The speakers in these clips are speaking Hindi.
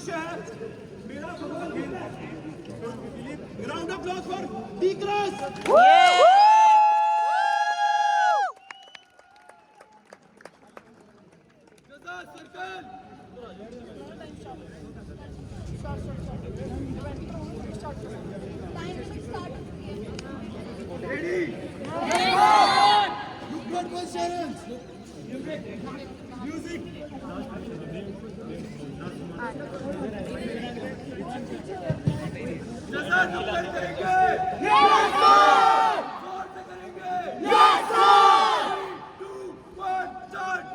भविष्य है, मेरा भगवान है। Round of applause for D class. Circle ready look for questions music जैसा नंबर करेंगे यस सर जोर से करेंगे यस सर 3 2 1 स्टार्ट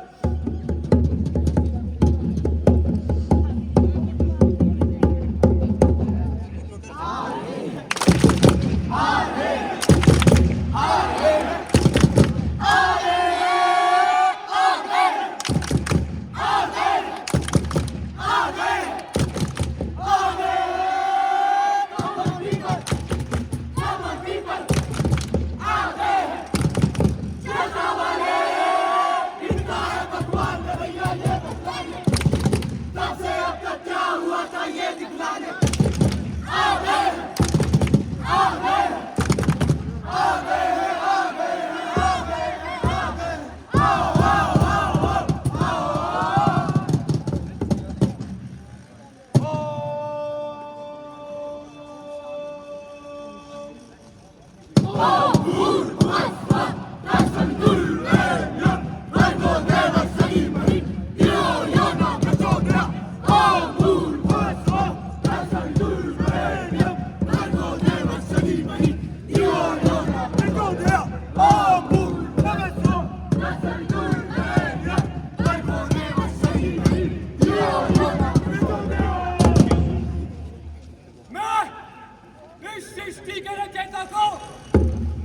सृष्टि के रचयिता को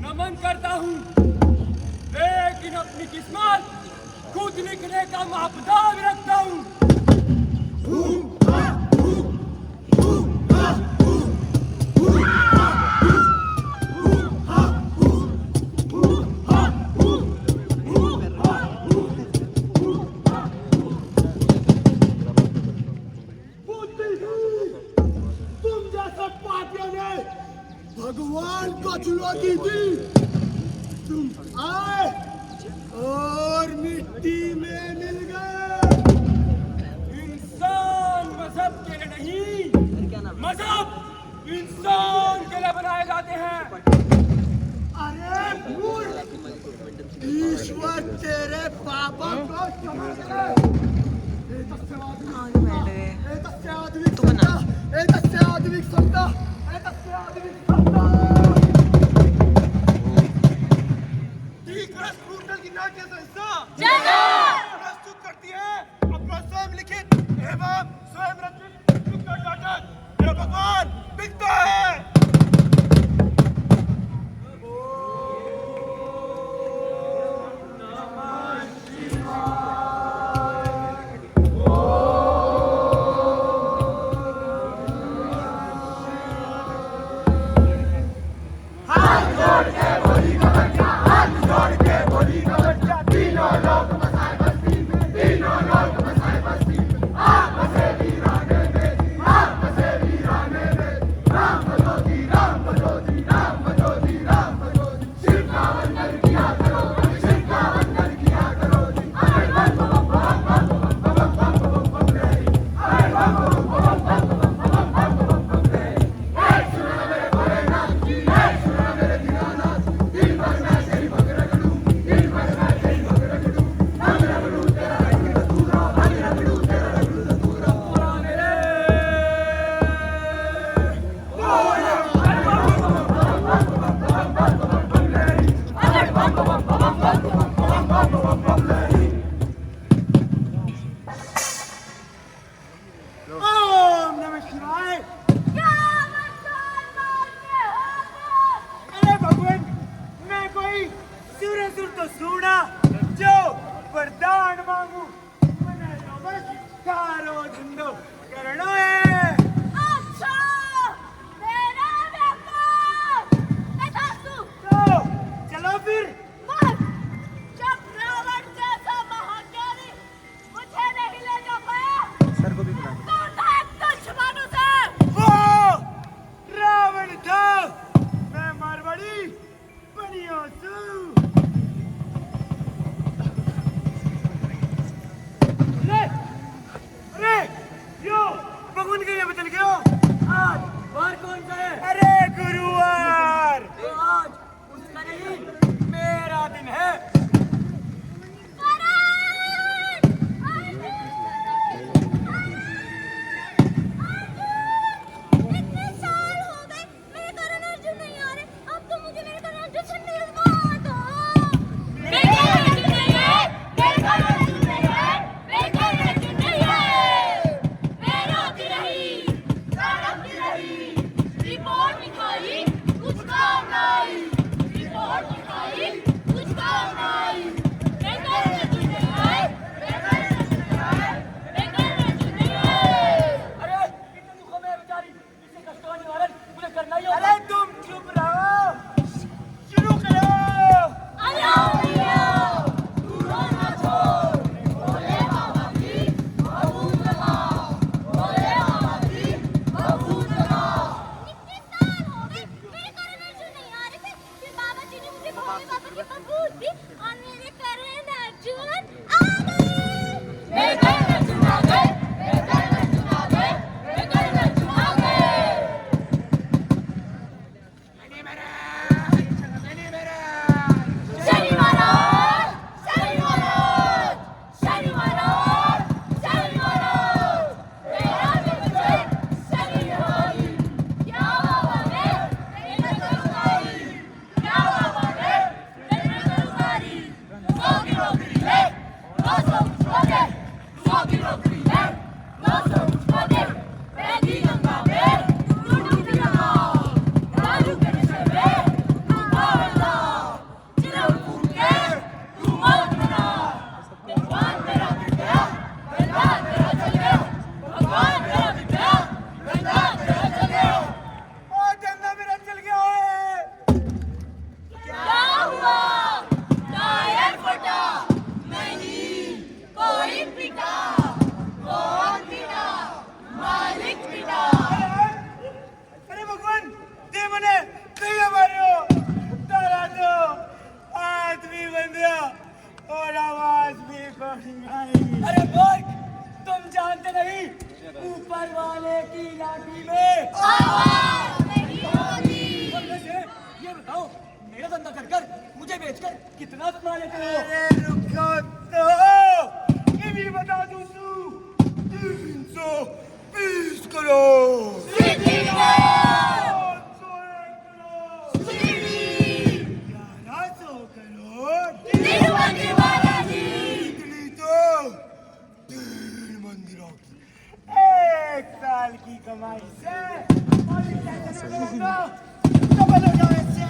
नमन करता हूँ, लेकिन अपनी किस्मत खुद लिखने का मापदंड रखता हूँ। भगवान को चुनौती दी, तुम आए और मिट्टी में मिल गए। इंसान मजहब के लिए नहीं, मजहब इंसान के लिए बनाए जाते हैं। अरे मूर्ख, ईश्वर तेरे पापों को क्षमा करे। प्रस्तुत करती है अपना स्वयं लिखित एवं स्वयं रचित विक्टर नाटक मेरा भगवान बिकता है। भगवान के लिए बदल गए हो। आज वार कौन सा है? अरे गुरुवार। तो आज उसका नहीं मेरा दिन है। अरे बोल, तुम जानते नहीं ऊपर वाले की लाठी में आवाज नहीं होती। ये बताओ, मेरा धंधा कर कर मुझे बेचकर कितना कमा लेते हो? अरे रुको तो, ये भी बता दूं तू 320 करोड़। 1100 करोड़। एक साल की कमाई से डबल हो जाए से।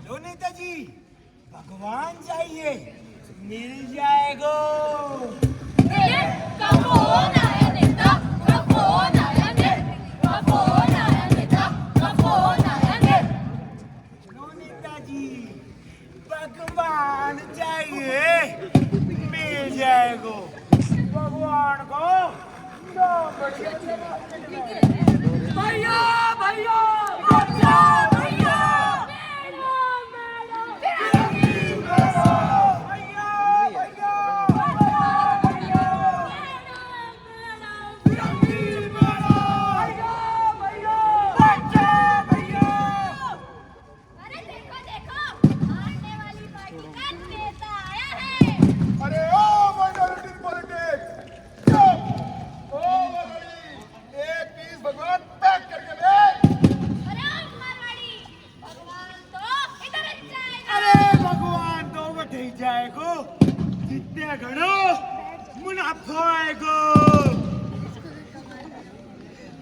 लो नेताजी, भगवान चाहिए मिल जाएगा। भगवान चाहिए मिल जाएगा। भगवान को भैया भैया जाएगो, जितने घड़ो मुनाफा आएगो।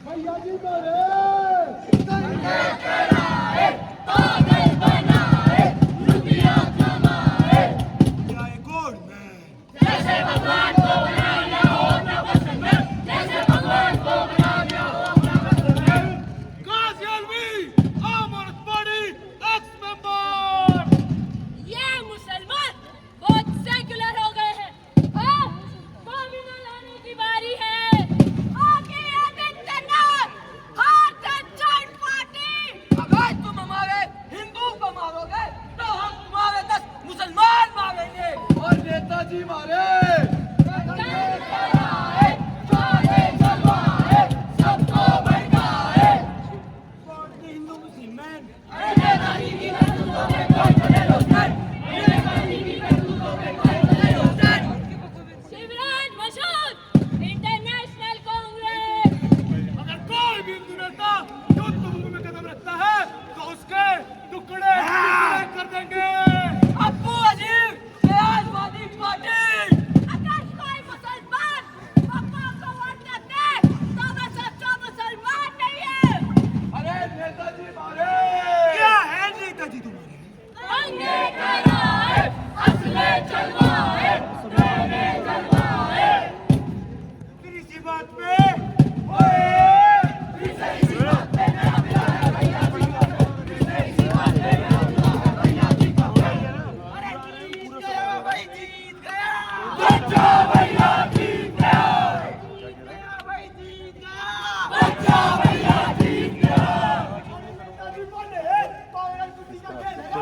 भैया जी जैसे भगवान को बनाया हो ना वतन में, जैसे भगवान को बनाया हो ना वतन में। Gazi Alvi, Amar Party, ex-member। ये मुसलमान बहुत सेकुलर हो गए हैं। अब कॉम्युनल लाने की बारी है। आगे आदित्यनाथ, भारत जॉइंट पार्टी। मुसलमान मांगेंगे। और नेताजी मारे सबको भड़काए। हिंदू मुसलमान शिवराज मसूद इंटरनेशनल कांग्रेस। अगर कोई भी हिंदू नेता युद्ध भूमि में कदम रखता है तो उसके टुकड़े कर देंगे। अब्बू अजीब समाजवादी पार्टी। अगर कोई मुसलमान पापा को वोट देते तो वह सच्चा मुसलमान नहीं है। अरे नेताजी मारे क्या है नेताजी तुम्हारे? दंगे कराए, असले चलवाए, डरे चलवाए। फिर इसी बात पे ओए इसी बात पे मेरा प्यारा भैया इसी बात पे मेरा प्यारा भैया जीत गया भाई, जीत गया। बच्चा भैया जीत गया। भाई जीत गया। बच्चा भैया जीत गया। नेताजी बोले पावर कुर्सी का खेल है।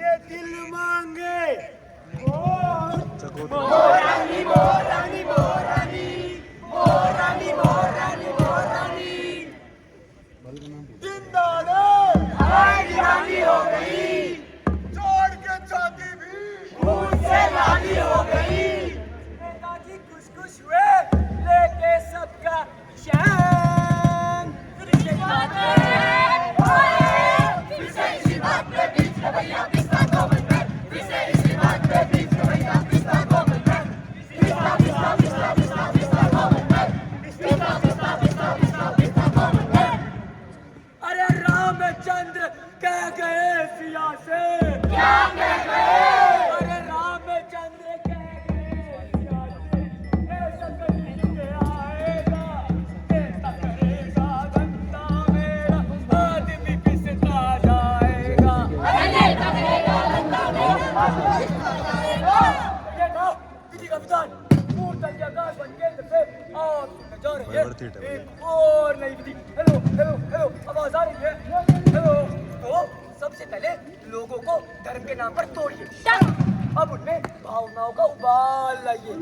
ये दिल मांगे मोरानी मोरानी मोरानी मोरानी मोरानी मोरानी जिंदाड़े दीवानी हो गई। छोड़ के छाती भी खून से लाली हो गई। नेताजी खुश खुश हुए लेके सबका शान। इसी बात पे बीच में भैया पिस्ता को बनकर, इसी बात पे बीच में भैया पिस्ता को बनकर, पिस्ता पिस्ता पिस्ता पिस्ता पिस्ता को बनकर, पिस्ता पिस्ता पिस्ता पिस्ता पिस्ता को बनकर। अरे रामचंद्र कह गए सिया से क्या कह गए? अरे रामचंद्र कह गए सिया से ऐसा कभी के आएगा ऐसा करेगा बंदा मेरा आदमी पिसता जाएगा। अरे नेता करेगा बंदा मेरा ये था किसी का विधान पूर्ण जगह बन केंद्र से आप सुनने जा रहे हैं एक और नई विधि। हेलो हेलो हेलो आवाज आ रही है? हेलो। तो सबसे पहले लोगों को धर्म के नाम पर तोड़िए। अब उनमें भावनाओं का उबाल लाइए।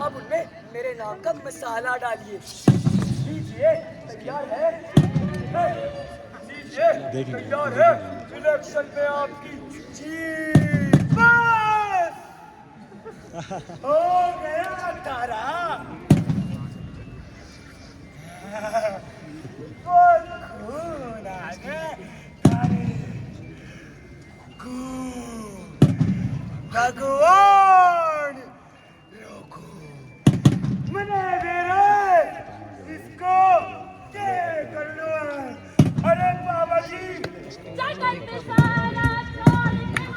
अब उनमें मेरे नाम का मसाला डालिए। लीजिए तैयार है? लीजिए तैयार है? इलेक्शन में आपकी जीत। बस हो गया तारा। खून आ गया तारे। भगवान रोको मने मेरे इसको क्या कर लो। अरे बाबा जी जगत में सारा छोड़ के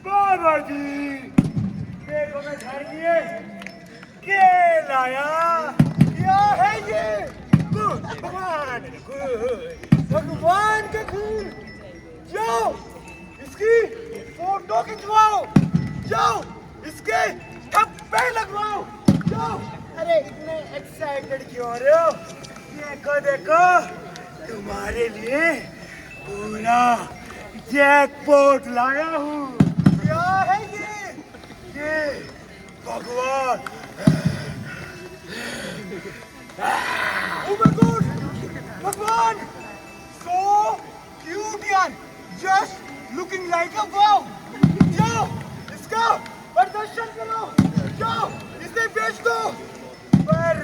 बाबा जी देखो मैं घर लिए के लाया। क्या है ये? भगवान भगवान का खून। जाओ इसकी फोटो खिंचवाओ। जाओ इसके थप्पे लगवाओ। जाओ। अरे इतने एक्साइटेड क्यों हो रहे हो? देखो देखो तुम्हारे लिए पूरा जैकपॉट लाया हूँ। क्या है ये भगवान। Oh my God! भगवान so cute यार, just looking like a wow. जाओ इसका प्रदर्शन करो। जाओ इसे बेच दो। पर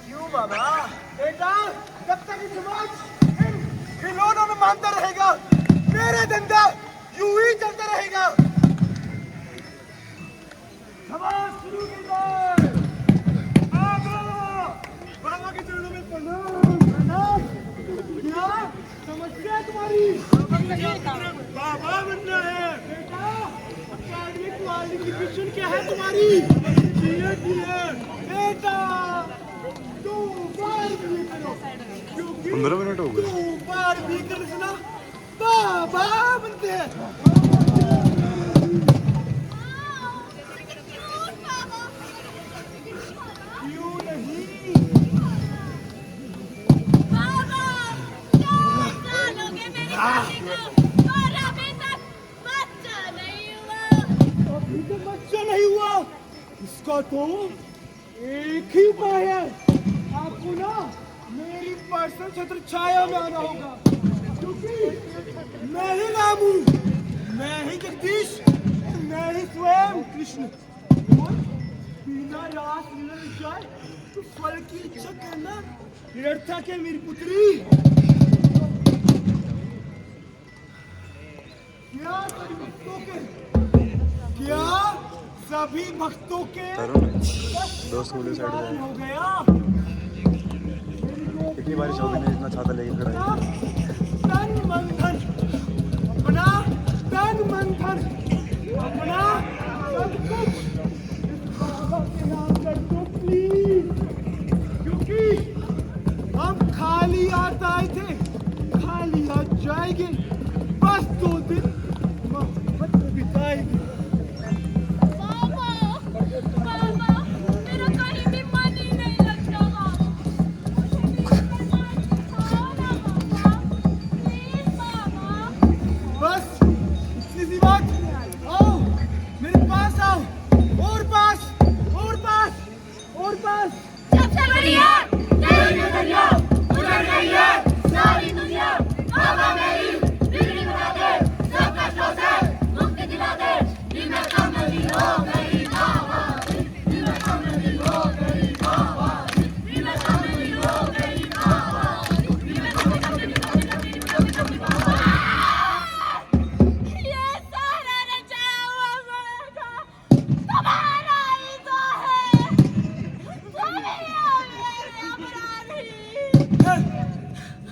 क्यों बाबा? बेटा जब तक ये समाज इन खिलौनों में मानता रहेगा मेरा धंधा यूं ही चलता रहेगा। समाज शुरू की जाए। बाबा के चरणों में प्रणाम। क्या समस्या है तुम्हारी? बाबा बनना है बेटा। अकेडमिक क्वालिफिकेशन क्या है तुम्हारी? बेटा 2 बार भी करो, क्योंकि 15 मिनट हो गए। 2 बार भी कर सुना बाबा बनते हैं। क्यों नहीं? अभी तो बच्चा नहीं हुआ। इसका तो एक ही उपाय है। आपको ना मेरी पर्सनल छत्र छाया में आना होगा, क्योंकि मैं ही राम हूँ, मैं ही जगदीश, मैं ही स्वयं कृष्ण। और बिना रास लीला जाए तो फल की इच्छा करना निरर्थक है मेरी पुत्री। क्या सभी भक्तों के दोस्त बोले साइड हो गया? इतनी बारिश हो गई ना, इतना छाता लेके खड़ा है। तन मन धन अपना, तन मन धन अपना सब कुछ इस बाबा के नाम कर दो प्लीज, क्योंकि हम खाली हाथ आए थे, खाली हाथ जाएंगे। बस 2 दिन मोहब्बत में बिताएंगे। मेरा कहीं भी मन ही नहीं लगता। मुझे भी सिखाओ ना बाबा, प्लीज बाबा। बस इतनी सी बात। आओ मेरे पास आओ, और पास, और पास, और पास। सबसे बढ़िया तेरी नजरिया उधर गई है सारी दुनिया। बाबा मेरी बिगड़ी बना दे, सब कष्टों से मुक्ति दिला दे। दिल में कमली हो गई बाबा, दिल में कमली हो गई बाबा, दिल में कमली हो गई बाबा, दिल में कमली बाबा। ये सारा रचाया हुआ मेरा तुम्हारा ही तो है।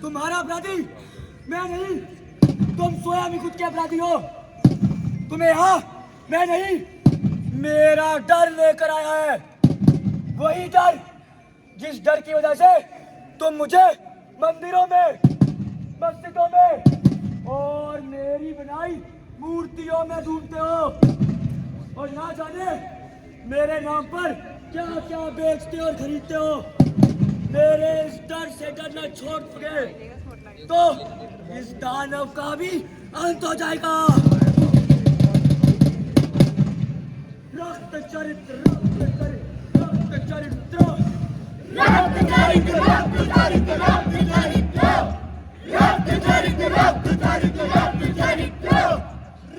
तुम्हारा अपराधी मैं नहीं, तुम स्वयं ही खुद के अपराधी हो। तुम्हें यहाँ मैं नहीं, मेरा डर लेकर आया है। वही डर जिस डर की वजह से तुम मुझे मंदिरों में, मस्जिदों में और मेरी बनाई मूर्तियों में ढूंढते हो, और ना जाने मेरे नाम पर क्या क्या बेचते और खरीदते हो। मेरे इस डर से डरना छोड़ दोगे तो इस दानव का भी अंत हो जाएगा। रक्त चरित्र, रक्त चरित्र, रक्त चरित्र, रक्त चरित्र, रक्त चरित्र, रक्त चरित्र, रक्त चरित्र, रक्त चरित्र, रक्त चरित्र,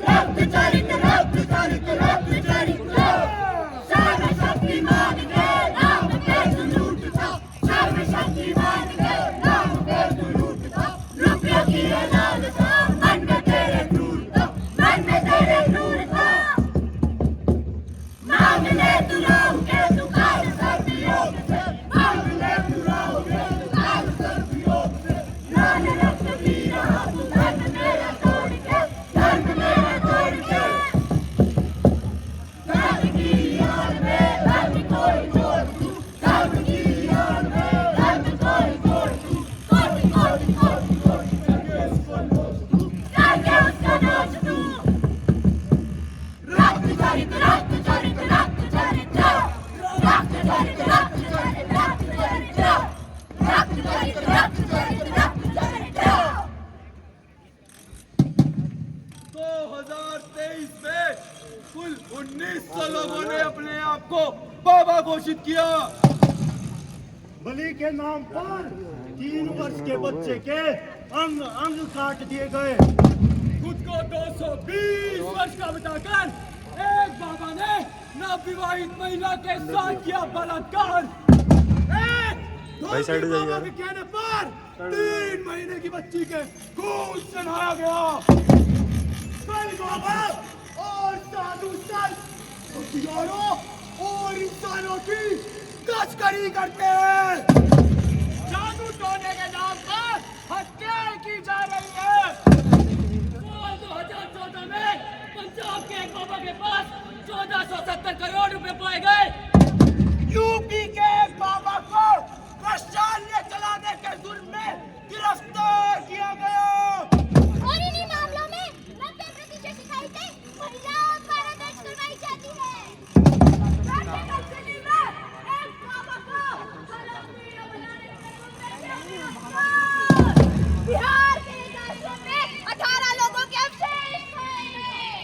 रक्त चरित्र, रक्त चरित्र, रक्त चरित्र। सर्वशक्तिमान के नाम पे तू लूटता, सर्वशक्तिमान के नाम पे तू लूटता। रुपयों की ये लालसा, मन में तेरे क्रूरता, मन में तेरे क्रूरता। मांग ले तू रहोगे तू काल सर्वयोग से, मांग ले तू रहोगे तू काल सर्वयोग से। लाल रक्त पी रहा तू धर्म मेरा तोड़ के, धर्म मेरा तोड़ के। धर्म की याद में धर्म कोई जोड़ तू, धर्म की याद में धर्म कोई जोड़ तू। कोटि कोटि कोटि कोटि करके उसका नोच तू, करके उसका नोच तू। रक्त चरित्र, रक्त चरित्र, रक्त चरित्र, रक्त चरित्र, रक्त चरित्र, रक्त चरित्र, रक्त चरित्र, रक्त चरित्र, रक्त चरित्र। 2023 में कुल 1900 लोगों ने अपने आप को बाबा घोषित किया। बलि के नाम पर 3 वर्ष के बच्चे के अंग अंग काट दिए गए। खुद को 220 वर्ष का बताकर एक बाबा ने नवविवाहित महिला के साथ किया बलात्कार। 1, 2, भाई साइड हो जाइए यार। के कहने पर 3 महीने की बच्ची के खून से नहाया गया। और साधु संत हथियारों और इंसानों की तस्करी करते हैं। जादू टोने के नाम पर हत्या की जा रही है। 2014 में पंजाब के एक बाबा के पास 1470 करोड़ रुपए पाए गए। यूपी के एक बाबा को वैश्यालय चलाने के जुर्म में गिरफ्तार किया गया। और इन्हीं मामलों में 90% शिकायतें महिलाओं द्वारा दर्ज करवाई जाती है। एक बाबा को कलंकिया बनाने के जुर्म में बिहार के एक आश्रम में 18 लोगों के अवशेष पाए गए।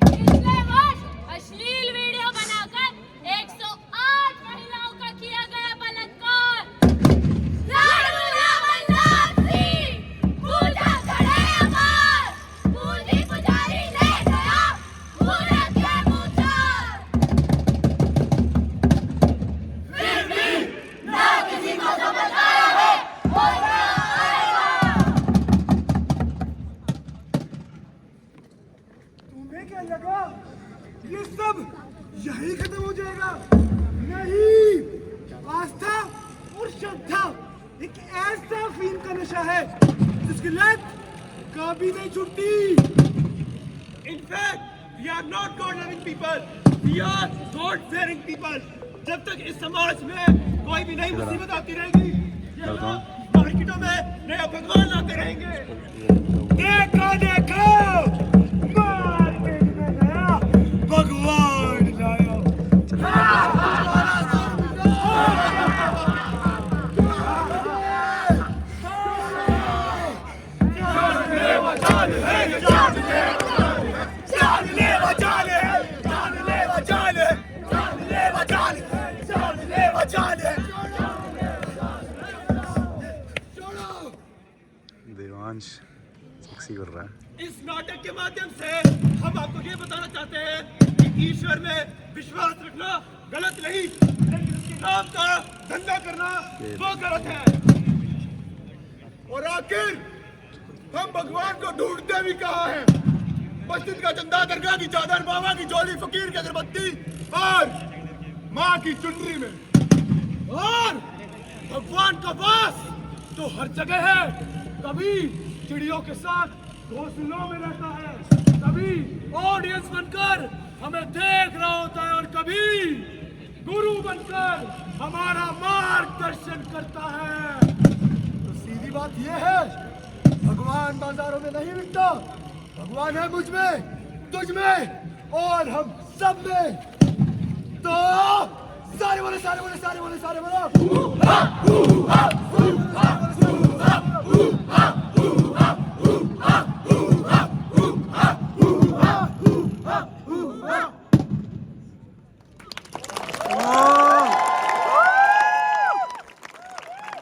पिछले वर्ष अश्लील वीडियो बनाकर 108 महिलाओं का किया गया बलात्कार। लाडू रामनाथ सिंह पूजा खड़े अमर, पूजी पुजारी ले गया मूरत के मुचार। फिर भी ना किसी को समझ आया है और ना आएगा। तुम्हें क्या लगा ये सब यही खत्म हो जाएगा? नहीं, आस्था और श्रद्धा एक ऐसा फीम का नशा है जिसकी लत कभी नहीं छूटती। In fact, we are not God-loving people. We are God-fearing people. जब तक इस समाज में कोई भी नई मुसीबत आती रहेगी, ये लोग मार्केटों में नया भगवान लाते रहेंगे। देखो देखो, मार्केट में नया भगवान लाया। देवांश सेक्सी कर रहा है। इस नाटक के माध्यम से हम आपको ये बताना चाहते हैं कि ईश्वर में विश्वास रखना गलत नहीं, लेकिन उसके नाम का धंधा करना वो गलत है। और आखिर हम भगवान को ढूंढते भी कहाँ हैं? मस्जिद का चंदा, दरगाह की चादर, बाबा की झोली, फकीर की अगरबत्ती और माँ की चुनरी में। और भगवान का वास तो हर जगह है। कभी चिड़ियों के साथ घोंसलों में रहता है, कभी ऑडियंस बनकर हमें देख रहा होता है और कभी गुरु बनकर हमारा मार्गदर्शन करता है। तो सीधी बात यह है, भगवान बाजारों में नहीं बिकता, भगवान है मुझ में, तुझ में और हम सब में। तो सारे बोले, सारे बोले, सारे बोले, सारे बोले।